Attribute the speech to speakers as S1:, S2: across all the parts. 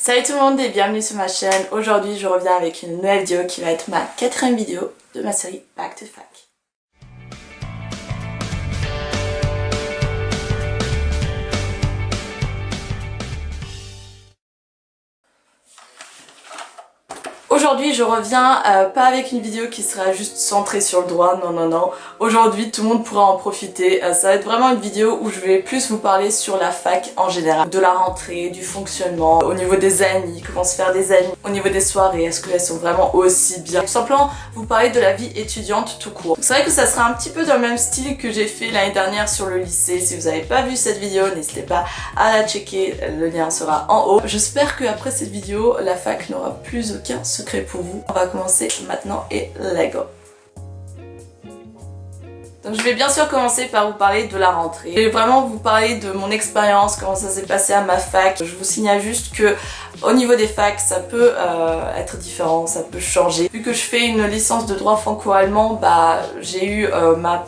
S1: Salut tout le monde et bienvenue sur ma chaîne. Aujourd'hui je reviens avec une nouvelle vidéo qui va être ma 4e vidéo de ma série Back to Fac. Aujourd'hui je reviens pas avec une vidéo qui sera juste centrée sur le droit, non. Aujourd'hui tout le monde pourra en profiter. Ça va être vraiment une vidéo où je vais plus vous parler sur la fac en général. De la rentrée, du fonctionnement, au niveau des amis, comment se faire des amis, au niveau des soirées, est-ce qu'elles sont vraiment aussi bien. Tout simplement vous parler de la vie étudiante tout court. C'est vrai que ça sera un petit peu dans le même style que j'ai fait l'année dernière sur le lycée. Si vous n'avez pas vu cette vidéo, n'hésitez pas à la checker, le lien sera en haut. J'espère qu'après cette vidéo, la fac n'aura plus aucun secret pour vous. On va commencer maintenant et let's go. Donc je vais bien sûr commencer par vous parler de la rentrée. Je vais vraiment vous parler de mon expérience, comment ça s'est passé à ma fac. Je vous signale juste que au niveau des facs, ça peut être différent, ça peut changer. Vu que je fais une licence de droit franco-allemand, j'ai eu ma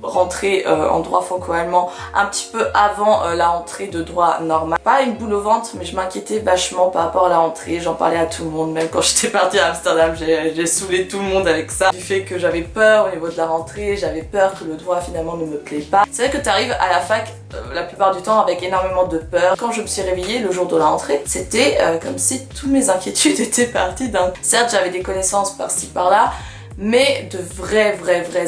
S1: rentrée en droit franco-allemand un petit peu avant la rentrée de droit normal. Pas une boule au ventre, mais je m'inquiétais vachement par rapport à la rentrée, j'en parlais à tout le monde, même quand j'étais partie à Amsterdam, j'ai saoulé tout le monde avec ça. Du fait que j'avais peur au niveau de la rentrée, j'avais peur que le droit finalement ne me plaît pas. C'est vrai que tu arrives à la fac la plupart du temps avec énormément de peur. Quand je me suis réveillée le jour de la rentrée, c'était comme si toutes mes inquiétudes étaient parties d'un... Certes, j'avais des connaissances par-ci par-là, mais de vrais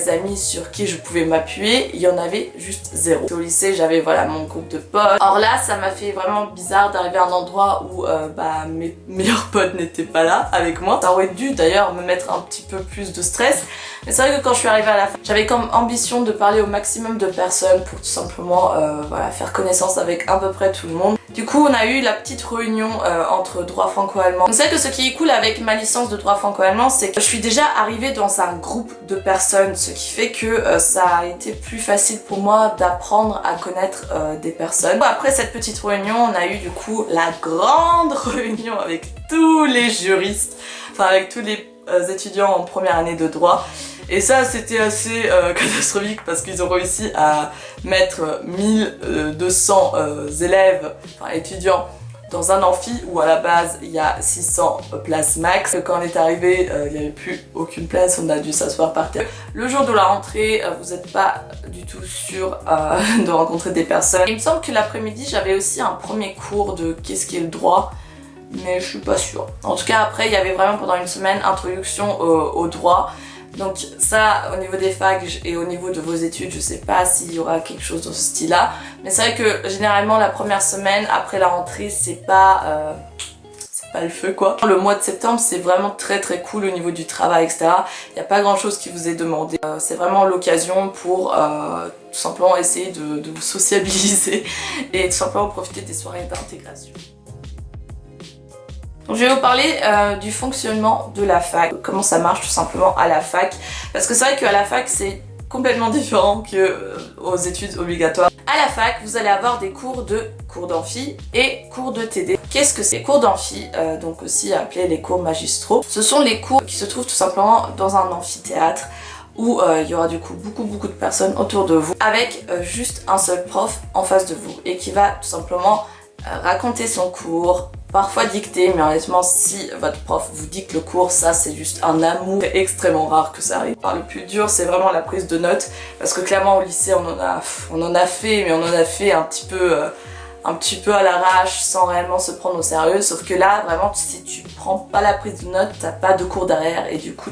S1: amis sur qui je pouvais m'appuyer, il y en avait juste zéro. Au lycée, j'avais voilà mon groupe de potes. Or là, ça m'a fait vraiment bizarre d'arriver à un endroit où mes meilleurs potes n'étaient pas là avec moi. Ça aurait dû d'ailleurs me mettre un petit peu plus de stress. Mais c'est vrai que quand je suis arrivée à la fin, j'avais comme ambition de parler au maximum de personnes pour tout simplement faire connaissance avec à peu près tout le monde. Du coup, on a eu la petite réunion entre droit franco-allemand. Donc c'est vrai que ce qui est cool avec ma licence de droit franco-allemand, c'est que je suis déjà arrivée dans un groupe de personnes, ce qui fait que ça a été plus facile pour moi d'apprendre à connaître des personnes. Après cette petite réunion, on a eu du coup la grande réunion avec tous les juristes, enfin avec tous les étudiants en première année de droit. Et ça c'était assez catastrophique parce qu'ils ont réussi à mettre 1200 élèves, enfin étudiants, dans un amphi où à la base il y a 600 places max. Quand on est arrivé, il n'y avait plus aucune place, on a dû s'asseoir par terre. Le jour de la rentrée, vous n'êtes pas du tout sûr de rencontrer des personnes. Il me semble que l'après-midi j'avais aussi un premier cours de qu'est-ce qu'est le droit, mais je suis pas sûre. En tout cas après il y avait vraiment pendant une semaine introduction au droit. Donc ça, au niveau des facs et au niveau de vos études, je sais pas s'il y aura quelque chose dans ce style-là. Mais c'est vrai que généralement la première semaine après la rentrée, c'est pas le feu quoi. Le mois de septembre, c'est vraiment très cool au niveau du travail, etc. Il n'y a pas grand chose qui vous est demandé. C'est vraiment l'occasion pour tout simplement essayer de vous sociabiliser et tout simplement profiter des soirées d'intégration. Donc je vais vous parler du fonctionnement de la fac, comment ça marche tout simplement à la fac, parce que c'est vrai qu'à la fac c'est complètement différent qu'aux études obligatoires. À la fac, vous allez avoir des cours d'amphi et cours de TD. Qu'est-ce que c'est? Les cours d'amphi, donc aussi appelés les cours magistraux, ce sont les cours qui se trouvent tout simplement dans un amphithéâtre où il y aura du coup beaucoup de personnes autour de vous, avec juste un seul prof en face de vous et qui va tout simplement raconter son cours, parfois dicter, mais honnêtement si votre prof vous dicte le cours, ça c'est juste un amour. C'est extrêmement rare que ça arrive. Alors, le plus dur c'est vraiment la prise de notes, parce que clairement au lycée on en a fait, mais on en a fait un petit peu à l'arrache sans réellement se prendre au sérieux, sauf que là vraiment si tu prends pas la prise de notes, t'as pas de cours derrière et du coup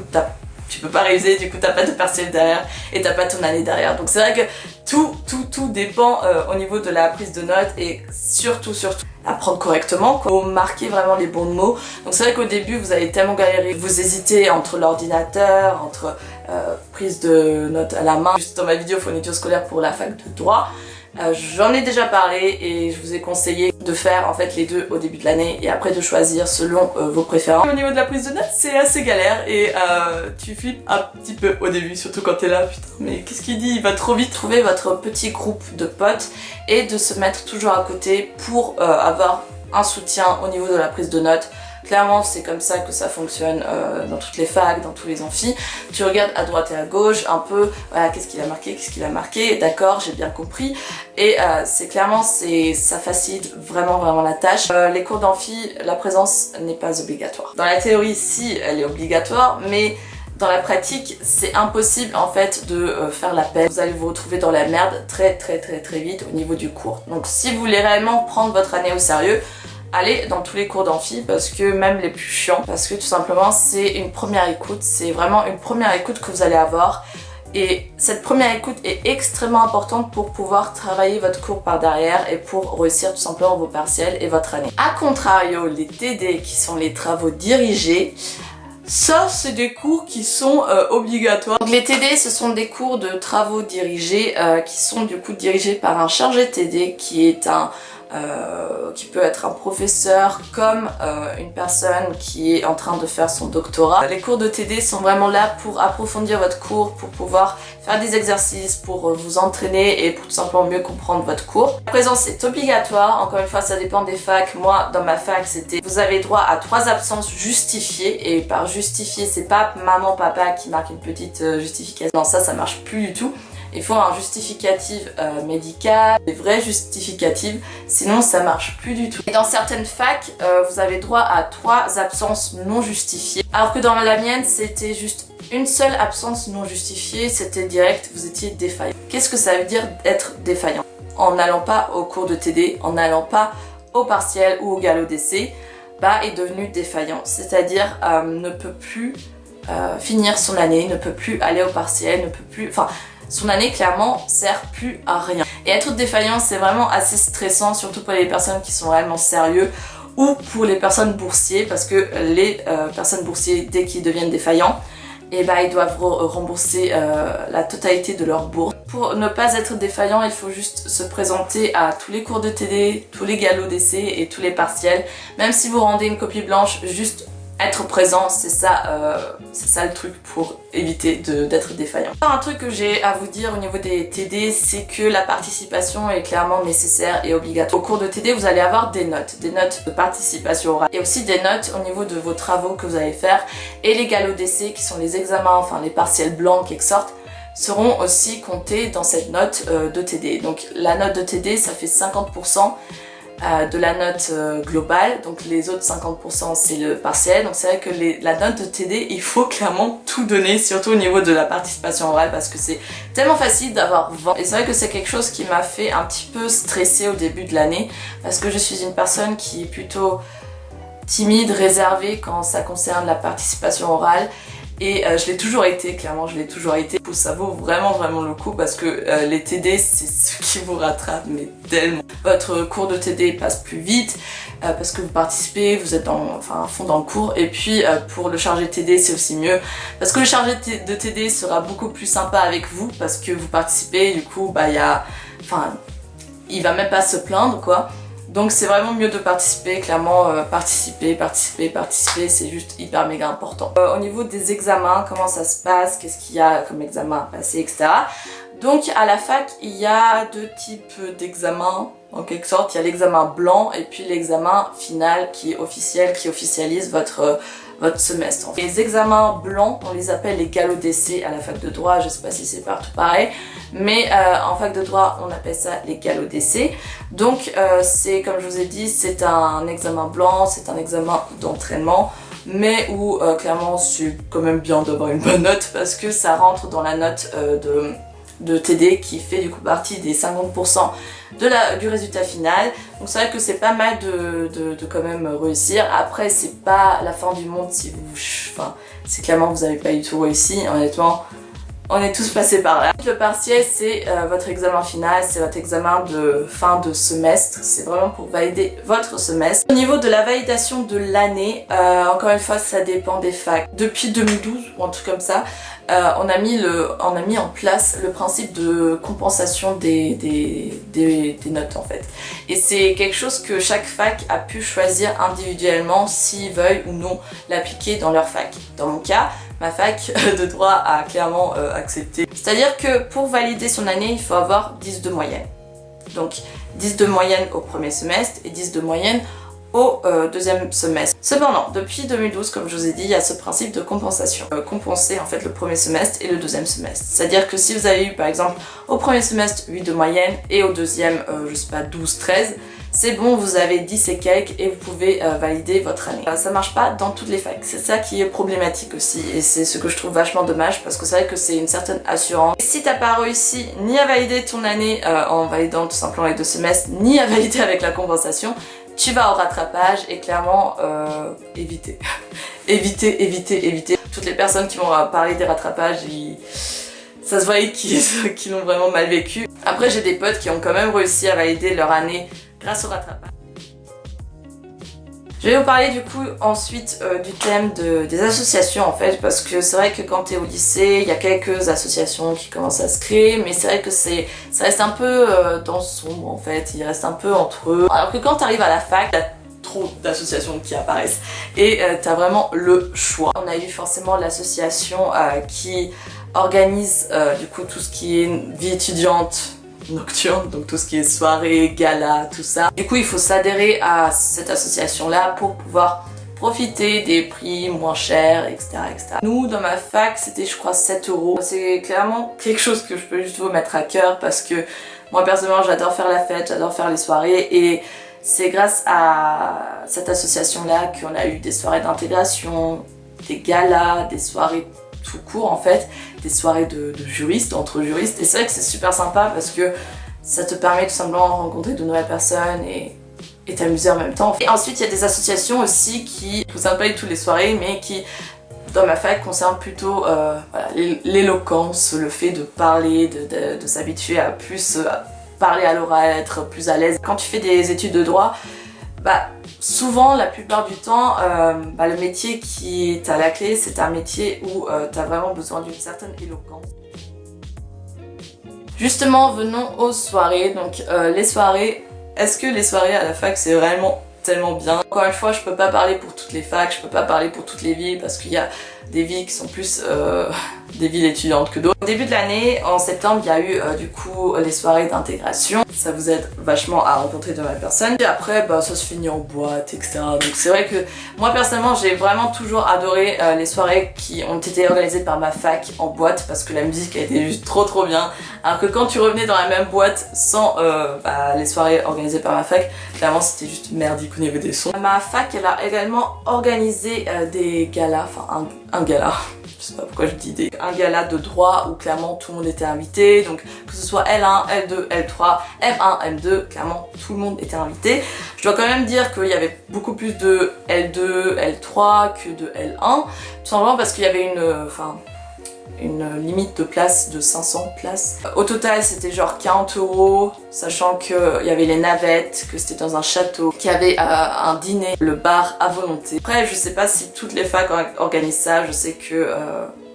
S1: tu peux pas réviser, du coup t'as pas de partiel derrière et t'as pas ton année derrière. Donc c'est vrai que tout dépend au niveau de la prise de notes et surtout apprendre correctement, quoi. Faut marquer vraiment les bons mots. Donc c'est vrai qu'au début vous allez tellement galérer, vous hésitez entre l'ordinateur, entre prise de notes à la main. Juste dans ma vidéo fourniture scolaire pour la fac de droit, j'en ai déjà parlé et je vous ai conseillé de faire en fait les deux au début de l'année et après de choisir selon vos préférences. Au niveau de la prise de notes, c'est assez galère et tu flippes un petit peu au début, surtout quand t'es là, putain mais qu'est-ce qu'il dit, il va trop vite. Trouver votre petit groupe de potes et de se mettre toujours à côté pour avoir un soutien au niveau de la prise de notes. Clairement, c'est comme ça que ça fonctionne dans toutes les facs, dans tous les amphis. Tu regardes à droite et à gauche un peu, voilà, qu'est-ce qu'il a marqué, d'accord, j'ai bien compris. Et c'est clairement, ça facilite vraiment la tâche. Les cours d'amphi, la présence n'est pas obligatoire. Dans la théorie, si, elle est obligatoire, mais dans la pratique, c'est impossible en fait de faire l'appel. Vous allez vous retrouver dans la merde très vite au niveau du cours. Donc si vous voulez réellement prendre votre année au sérieux, allez dans tous les cours d'amphi, parce que même les plus chiants, parce que tout simplement c'est une première écoute, c'est vraiment une première écoute que vous allez avoir. Et cette première écoute est extrêmement importante pour pouvoir travailler votre cours par derrière et pour réussir tout simplement vos partiels et votre année. A contrario, les TD qui sont les travaux dirigés, ça, c'est des cours qui sont obligatoires. Donc les TD, ce sont des cours de travaux dirigés qui sont du coup dirigés par un chargé TD qui est qui peut être un professeur comme une personne qui est en train de faire son doctorat. Les cours de TD sont vraiment là pour approfondir votre cours, pour pouvoir faire des exercices, pour vous entraîner et pour tout simplement mieux comprendre votre cours. La présence est obligatoire, encore une fois ça dépend des facs. Moi dans ma fac c'était, vous avez droit à 3 absences justifiées, et par justifié c'est pas maman papa qui marque une petite justification, non ça marche plus du tout. Il faut un justificatif médical, des vrais justificatifs, sinon ça marche plus du tout. Et dans certaines facs, vous avez droit à 3 absences non justifiées, alors que dans la mienne, c'était juste une seule absence non justifiée, c'était direct, vous étiez défaillant. Qu'est-ce que ça veut dire être défaillant? En n'allant pas au cours de TD, en n'allant pas au partiel ou au galop d'essai, est devenu défaillant, c'est-à-dire ne peut plus finir son année, ne peut plus aller au partiel, ne peut plus... son année clairement sert plus à rien. Et être défaillant c'est vraiment assez stressant, surtout pour les personnes qui sont réellement sérieux ou pour les personnes boursiers, parce que les personnes boursiers dès qu'ils deviennent défaillants, ils doivent rembourser la totalité de leur bourse. Pour ne pas être défaillant, il faut juste se présenter à tous les cours de TD, tous les galops d'essai et tous les partiels. Même si vous rendez une copie blanche, juste être présent, c'est ça le truc pour éviter d'être défaillant. Un truc que j'ai à vous dire au niveau des TD, c'est que la participation est clairement nécessaire et obligatoire. Au cours de TD, vous allez avoir des notes de participation orale et aussi des notes au niveau de vos travaux que vous allez faire, et les galops d'essai qui sont les examens, enfin les partiels blancs qui sortent, seront aussi comptés dans cette note de TD. Donc la note de TD, ça fait 50% de la note globale, donc les autres 50% c'est le partiel. Donc c'est vrai que la note de TD, il faut clairement tout donner, surtout au niveau de la participation orale, parce que c'est tellement facile d'avoir 20. Et c'est vrai que c'est quelque chose qui m'a fait un petit peu stresser au début de l'année, parce que je suis une personne qui est plutôt timide, réservée quand ça concerne la participation orale. Et je l'ai toujours été, clairement je l'ai toujours été. Ça vaut vraiment le coup, parce que les TD c'est ce qui vous rattrape, mais tellement. Votre cours de TD passe plus vite parce que vous participez, vous êtes à fond dans le cours. Et puis pour le chargé de TD c'est aussi mieux, parce que le chargé de TD sera beaucoup plus sympa avec vous, parce que vous participez, du coup il va même pas se plaindre quoi. Donc c'est vraiment mieux de participer, clairement participer, c'est juste hyper méga important. Au niveau des examens, comment ça se passe, qu'est-ce qu'il y a comme examen à passer, etc. Donc à la fac, il y a 2 types d'examens, en quelque sorte. Il y a l'examen blanc et puis l'examen final qui est officiel, qui officialise votre semestre. Les examens blancs, on les appelle les galops d'essai à la fac de droit, je sais pas si c'est partout pareil, mais en fac de droit on appelle ça les galops d'essai. Donc c'est, comme je vous ai dit, c'est un examen blanc, c'est un examen d'entraînement, mais où clairement c'est quand même bien d'avoir une bonne note, parce que ça rentre dans la note de TD qui fait du coup partie des 50% du résultat final. Donc c'est vrai que c'est pas mal de quand même réussir. Après c'est pas la fin du monde si vous... c'est clairement vous avez pas du tout réussi, honnêtement. On est tous passés par là. Le partiel c'est votre examen final, c'est votre examen de fin de semestre. C'est vraiment pour valider votre semestre. Au niveau de la validation de l'année, encore une fois ça dépend des facs. Depuis 2012 ou un truc comme ça, on a mis en place le principe de compensation des notes en fait. Et c'est quelque chose que chaque fac a pu choisir individuellement s'ils veulent ou non l'appliquer dans leur fac. Dans mon cas, ma fac de droit a clairement accepté. C'est-à-dire que pour valider son année, il faut avoir 10 de moyenne. Donc 10 de moyenne au premier semestre et 10 de moyenne au deuxième semestre. Cependant, depuis 2012, comme je vous ai dit, il y a ce principe de compensation. Compenser en fait le premier semestre et le deuxième semestre. C'est-à-dire que si vous avez eu par exemple au premier semestre 8 de moyenne et au deuxième, je sais pas, 12, 13, c'est bon, vous avez 10 et quelques et vous pouvez valider votre année. Ça marche pas dans toutes les facs, c'est ça qui est problématique aussi et c'est ce que je trouve vachement dommage parce que c'est vrai que c'est une certaine assurance. Et si t'as pas réussi ni à valider ton année en validant tout simplement les 2 semestres, ni à valider avec la compensation, tu vas au rattrapage et clairement éviter. éviter. Toutes les personnes qui vont parler des rattrapages, ça se voyait qu'ils l'ont vraiment mal vécu. Après j'ai des potes qui ont quand même réussi à valider leur année grâce au rattrapage. Je vais vous parler du coup ensuite du thème des associations en fait, parce que c'est vrai que quand tu es au lycée, il y a quelques associations qui commencent à se créer, mais c'est vrai que ça reste un peu dans le sombre en fait, il reste un peu entre eux. Alors que quand tu arrives à la fac, il y a trop d'associations qui apparaissent et tu as vraiment le choix. On a eu forcément l'association qui organise du coup tout ce qui est vie étudiante nocturne, donc tout ce qui est soirée, gala, tout ça. Du coup il faut s'adhérer à cette association là pour pouvoir profiter des prix moins chers, etc. Nous dans ma fac c'était je crois 7 €. C'est clairement quelque chose que je peux juste vous mettre à cœur parce que moi personnellement j'adore faire la fête, j'adore faire les soirées et c'est grâce à cette association là qu'on a eu des soirées d'intégration, des galas, des soirées tout court en fait, des soirées de juristes, entre juristes, et c'est vrai que c'est super sympa parce que ça te permet tout simplement de rencontrer de nouvelles personnes et t'amuser en même temps. Et ensuite il y a des associations aussi qui ne concernent pas du tout les soirées mais qui dans ma fac concernent plutôt voilà, l'éloquence, le fait de parler, de s'habituer à plus parler à l'oral, être plus à l'aise. Quand tu fais des études de droit, bah souvent, la plupart du temps, le métier qui est à la clé, c'est un métier où tu as vraiment besoin d'une certaine éloquence. Justement, venons aux soirées. Donc les soirées, est-ce que les soirées à la fac c'est vraiment tellement bien? Encore une fois, je peux pas parler pour toutes les facs, je peux pas parler pour toutes les villes parce qu'il y a des villes qui sont plus des villes étudiantes que d'autres. Au début de l'année, en septembre, il y a eu du coup les soirées d'intégration. Ça vous aide vachement à rencontrer de nouvelles personnes. Et après, ça se finit en boîte, etc. Donc c'est vrai que moi personnellement, j'ai vraiment toujours adoré les soirées qui ont été organisées par ma fac en boîte parce que la musique a été juste trop bien. Alors que quand tu revenais dans la même boîte sans les soirées organisées par ma fac, clairement c'était juste merdique au niveau des sons. Ma fac, elle a également organisé des galas, enfin un gala. Je sais pas pourquoi je dis un gala de droit où clairement tout le monde était invité, donc que ce soit L1, L2, L3, M1, M2, clairement tout le monde était invité. Je dois quand même dire qu'il y avait beaucoup plus de L2, L3 que de L1, tout simplement parce qu'il y avait une limite de place de 500 places. Au total c'était genre 40 €, sachant qu'il y avait les navettes, que c'était dans un château, qu'il y avait un dîner, le bar à volonté. Après je sais pas si toutes les facs organisent ça, je sais que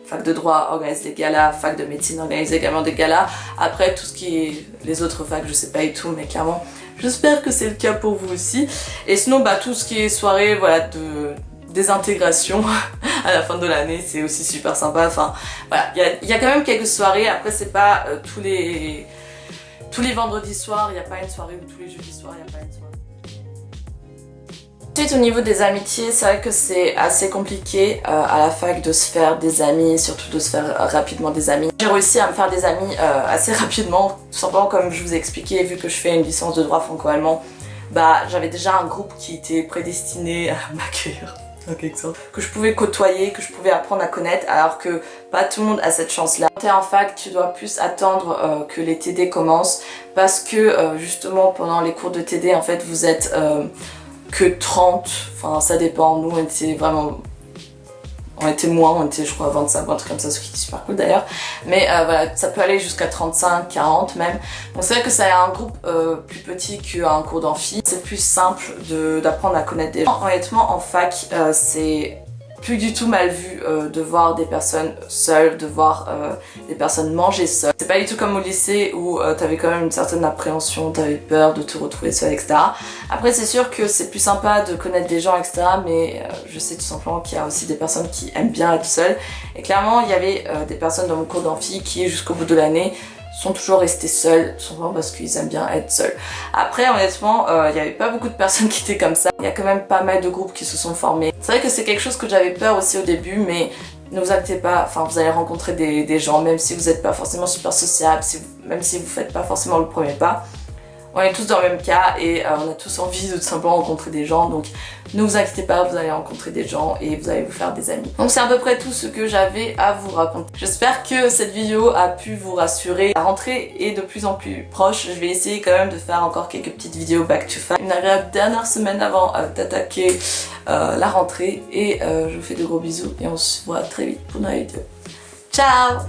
S1: fac de droit organise des galas, fac de médecine organise également des galas. Après tout ce qui est les autres facs je sais pas et tout, mais clairement j'espère que c'est le cas pour vous aussi. Et sinon tout ce qui est soirée voilà des intégrations à la fin de l'année, c'est aussi super sympa. Enfin voilà, il y a quand même quelques soirées. Après c'est pas tous les vendredis soirs, il n'y a pas une soirée, ou tous les jeudis soirs, il n'y a pas une soirée. Ensuite au niveau des amitiés, c'est vrai que c'est assez compliqué à la fac de se faire des amis, surtout de se faire rapidement des amis. J'ai réussi à me faire des amis assez rapidement, tout simplement comme je vous ai expliqué, vu que je fais une licence de droit franco-allemand, j'avais déjà un groupe qui était prédestiné à m'accueillir. Que je pouvais côtoyer, que je pouvais apprendre à connaître, alors que pas tout le monde a cette chance là. Quand t'es en fac, tu dois plus attendre que les TD commencent parce que justement pendant les cours de TD en fait vous êtes que 30, enfin ça dépend, nous on était vraiment... On était moins, on était je crois 25, un truc comme ça, ce qui est super cool d'ailleurs. Mais voilà, ça peut aller jusqu'à 35, 40 même. Donc c'est vrai que ça a un groupe plus petit qu'un cours d'amphi. C'est plus simple d'apprendre à connaître des gens. Honnêtement en fac, c'est plus du tout mal vu de voir des personnes seules, de voir des personnes manger seules. C'est pas du tout comme au lycée où t'avais quand même une certaine appréhension, t'avais peur de te retrouver seule, etc. Après c'est sûr que c'est plus sympa de connaître des gens, etc. Mais je sais tout simplement qu'il y a aussi des personnes qui aiment bien être seules. Et clairement il y avait des personnes dans mon cours d'amphi qui jusqu'au bout de l'année sont toujours restés seuls, souvent parce qu'ils aiment bien être seuls. Après, honnêtement, il n'y avait pas beaucoup de personnes qui étaient comme ça. Il y a quand même pas mal de groupes qui se sont formés. C'est vrai que c'est quelque chose que j'avais peur aussi au début, mais ne vous inquiétez pas, enfin vous allez rencontrer des gens, même si vous n'êtes pas forcément super sociable, même si vous faites pas forcément le premier pas. On est tous dans le même cas et on a tous envie de tout simplement rencontrer des gens, donc ne vous inquiétez pas, vous allez rencontrer des gens et vous allez vous faire des amis. Donc c'est à peu près tout ce que j'avais à vous raconter. J'espère que cette vidéo a pu vous rassurer. La rentrée est de plus en plus proche, je vais essayer quand même de faire encore quelques petites vidéos back to fac. Une agréable dernière semaine avant d'attaquer la rentrée et je vous fais de gros bisous et on se voit très vite pour une nouvelle vidéo. Ciao!